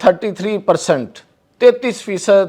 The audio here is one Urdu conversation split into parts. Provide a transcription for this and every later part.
33% 33%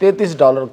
$33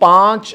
$5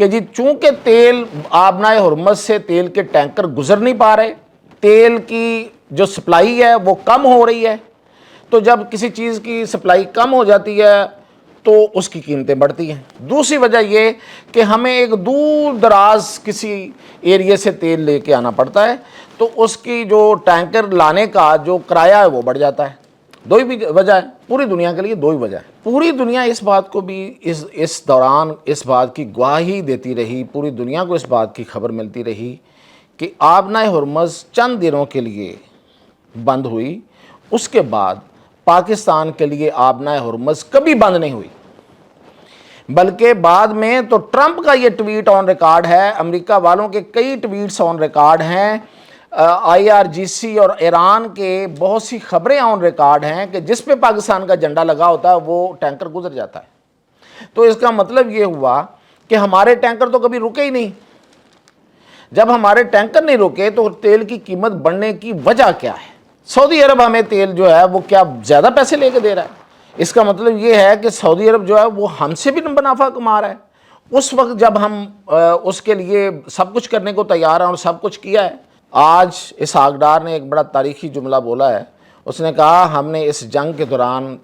کہ جی چونکہ تیل آبنائے ہرمز سے تیل کے ٹینکر گزر نہیں پا رہے، تیل کی جو سپلائی ہے وہ کم ہو رہی ہے، تو جب کسی چیز کی سپلائی کم ہو جاتی ہے تو اس کی قیمتیں بڑھتی ہیں۔ دوسری وجہ یہ کہ ہمیں ایک دور دراز کسی ایریے سے تیل لے کے آنا پڑتا ہے، تو اس کی جو ٹینکر لانے کا جو کرایہ ہے وہ بڑھ جاتا ہے۔ دو ہی وجہ ہے پوری دنیا کے لیے، دو ہی وجہ ہے۔ پوری دنیا اس بات کو بھی اس دوران اس بات کی گواہی دیتی رہی، پوری دنیا کو اس بات کی خبر ملتی رہی کہ آبنائے ہرمز چند دنوں کے لیے بند ہوئی، اس کے بعد پاکستان کے لیے آبنائے ہرمز کبھی بند نہیں ہوئی، بلکہ بعد میں تو ٹرمپ کا یہ ٹویٹ آن ریکارڈ ہے، امریکہ والوں کے کئی ٹویٹس آن ریکارڈ ہیں، IRGC اور ایران کے بہت سی خبریں آن ریکارڈ ہیں کہ جس پہ پاکستان کا جھنڈا لگا ہوتا ہے وہ ٹینکر گزر جاتا ہے۔ تو اس کا مطلب یہ ہوا کہ ہمارے ٹینکر تو کبھی رکے ہی نہیں۔ جب ہمارے ٹینکر نہیں رکے تو تیل کی قیمت بڑھنے کی وجہ کیا ہے؟ سعودی عرب ہمیں تیل جو ہے وہ کیا زیادہ پیسے لے کے دے رہا ہے؟ اس کا مطلب یہ ہے کہ سعودی عرب جو ہے وہ ہم سے بھی منافع کما رہا ہے۔ اس وقت جب ہم اس کے لیے سب کچھ کرنے کو تیار ہیں اور سب کچھ کیا ہے، آج اسحاق ڈار نے ایک بڑا تاریخی جملہ بولا ہے، اس نے کہا ہم نے اس جنگ کے دوران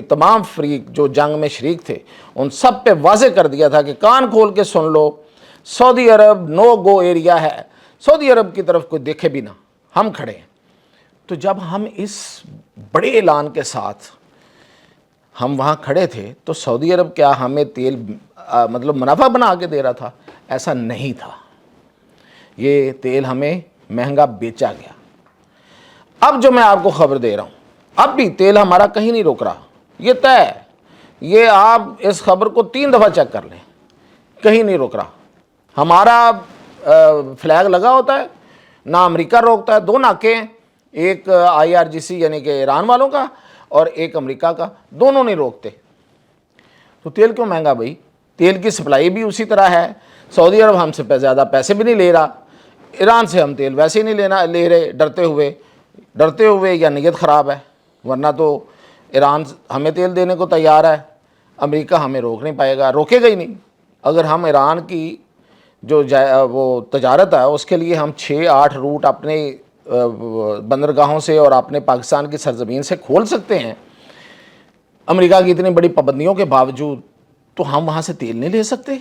تمام فریق جو جنگ میں شریک تھے ان سب پہ واضح کر دیا تھا کہ کان کھول کے سن لو، سعودی عرب نو گو ایریا ہے، سعودی عرب کی طرف کوئی دیکھے بھی نہ، ہم کھڑے ہیں۔ تو جب ہم اس بڑے اعلان کے ساتھ ہم وہاں کھڑے تھے تو سعودی عرب کیا ہمیں تیل مطلب منافع بنا کے دے رہا تھا؟ ایسا نہیں تھا، یہ تیل ہمیں مہنگا بیچا گیا۔ اب جو میں آپ کو خبر دے رہا ہوں، اب بھی تیل ہمارا کہیں نہیں رک رہا، یہ طے ہے، یہ آپ اس خبر کو 3 دفعہ چیک کر لیں، کہیں نہیں رک رہا۔ ہمارا فلیگ لگا ہوتا ہے، نہ امریکہ روکتا ہے، 2 ناکے ہیں، ایک IRGC یعنی کہ ایران والوں کا اور ایک امریکہ کا، دونوں نہیں روکتے۔ تو تیل کیوں مہنگا بھائی؟ تیل کی سپلائی بھی اسی طرح ہے، سعودی عرب ہم سے زیادہ پیسے بھی نہیں لے رہا، ایران سے ہم تیل ویسے ہی نہیں لے رہے، ڈرتے ہوئے یا نیت خراب ہے، ورنہ تو ایران ہمیں تیل دینے کو تیار ہے، امریکہ ہمیں روک نہیں پائے گا، روکے گا ہی نہیں۔ اگر ہم ایران کی جو وہ تجارت ہے اس کے لیے ہم 6-8 روٹ اپنے بندرگاہوں سے اور اپنے پاکستان کی سرزمین سے کھول سکتے ہیں، امریکہ کی اتنی بڑی پابندیوں کے باوجود، تو ہم وہاں سے تیل نہیں لے سکتے؟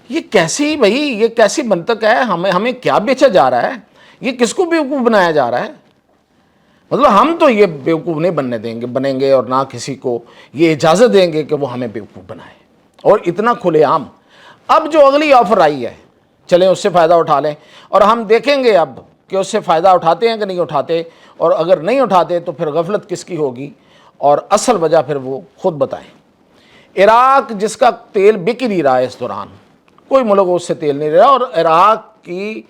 یہ کیسی منطق ہے؟ ہمیں کیا بیچا جا رہا ہے؟ یہ کس کو بیوقوف بنایا جا رہا ہے؟ مطلب ہم تو یہ بیوقوف نہیں بنیں گے اور نہ کسی کو یہ اجازت دیں گے کہ وہ ہمیں بیوقوف بنائے، اور اتنا کھلے عام۔ اب جو اگلی آفر آئی ہے چلیں اس سے فائدہ اٹھا لیں، اور ہم دیکھیں گے اب کہ اس سے فائدہ اٹھاتے ہیں کہ نہیں اٹھاتے، اور اگر نہیں اٹھاتے تو پھر غفلت کس کی ہوگی، اور اصل وجہ پھر وہ خود بتائیں۔ عراق جس کا تیل بک ہی نہیں رہا ہے اس دوران، کوئی ملک اس سے تیل نہیں لے رہا، اور عراق کی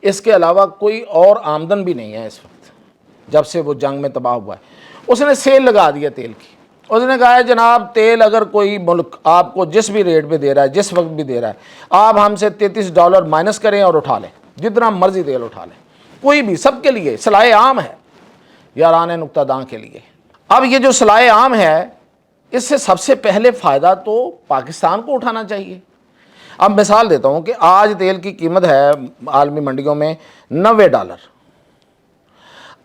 اس کے علاوہ کوئی اور آمدن بھی نہیں ہے اس وقت، جب سے وہ جنگ میں تباہ ہوا ہے۔ اس نے سیل لگا دیا تیل کی، اس نے کہا ہے جناب تیل اگر کوئی ملک آپ کو جس بھی ریٹ پہ دے رہا ہے، جس وقت بھی دے رہا ہے، آپ ہم سے $33 مائنس کریں اور اٹھا لیں، جتنا مرضی تیل اٹھا لیں، کوئی بھی، سب کے لیے صلاح عام ہے یاران نقطہ داں کے لیے۔ اب یہ جو صلاح عام ہے، اس سے سب سے پہلے فائدہ تو پاکستان کو اٹھانا چاہیے۔ اب مثال دیتا ہوں کہ آج تیل کی قیمت ہے عالمی منڈیوں میں $90۔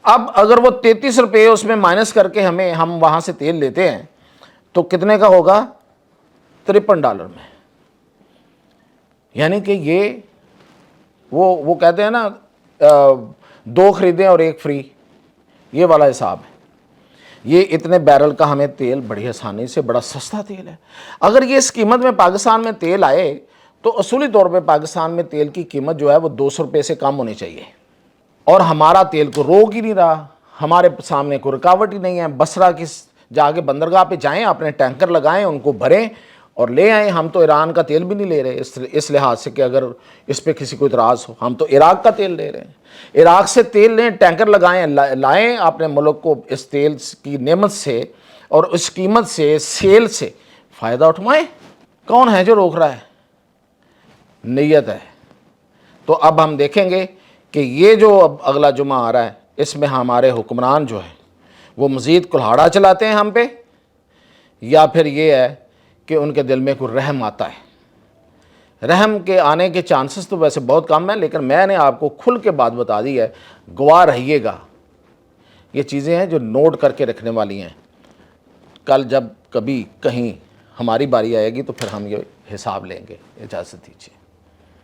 اب اگر وہ $33 اس میں مائنس کر کے ہم وہاں سے تیل لیتے ہیں تو کتنے کا ہوگا؟ $53 میں۔ یعنی کہ یہ وہ کہتے ہیں نا 2 خریدیں اور 1 فری، یہ والا حساب ہے۔ یہ اتنے بیرل کا ہمیں تیل بڑی آسانی سے، بڑا سستا تیل ہے۔ اگر یہ اس قیمت میں پاکستان میں تیل آئے تو اصولی طور پہ پاکستان میں تیل کی قیمت جو ہے وہ $200 سے کم ہونی چاہیے، اور ہمارا تیل کو روک ہی نہیں رہا، ہمارے سامنے کوئی رکاوٹ ہی نہیں ہے۔ بصرہ کی جا کے بندرگاہ پہ جائیں، اپنے ٹینکر لگائیں، ان کو بھریں اور لے آئیں۔ ہم تو ایران کا تیل بھی نہیں لے رہے اس لحاظ سے کہ اگر اس پہ کسی کو اعتراض ہو، ہم تو عراق کا تیل لے رہے ہیں۔ عراق سے تیل لیں، ٹینکر لگائیں، لائیں اپنے ملک کو اس تیل کی نعمت سے اور اس قیمت سے، سیل سے فائدہ اٹھوائیں۔ کون ہے جو روک رہا ہے؟ نیت ہے۔ تو اب ہم دیکھیں گے کہ یہ جو اب اگلا جمعہ آ رہا ہے، اس میں ہمارے حکمران جو ہیں وہ مزید کلہاڑا چلاتے ہیں ہم پہ، یا پھر یہ ہے کہ ان کے دل میں کوئی رحم آتا ہے رحم کے آنے کے چانسز تو ویسے بہت کم ہیں، لیکن میں نے آپ کو کھل کے بات بتا دی ہے، گواہ رہیے گا۔ یہ چیزیں ہیں جو نوٹ کر کے رکھنے والی ہیں، کل جب کبھی کہیں ہماری باری آئے گی تو پھر ہم یہ حساب لیں گے۔ اجازت دیجیے۔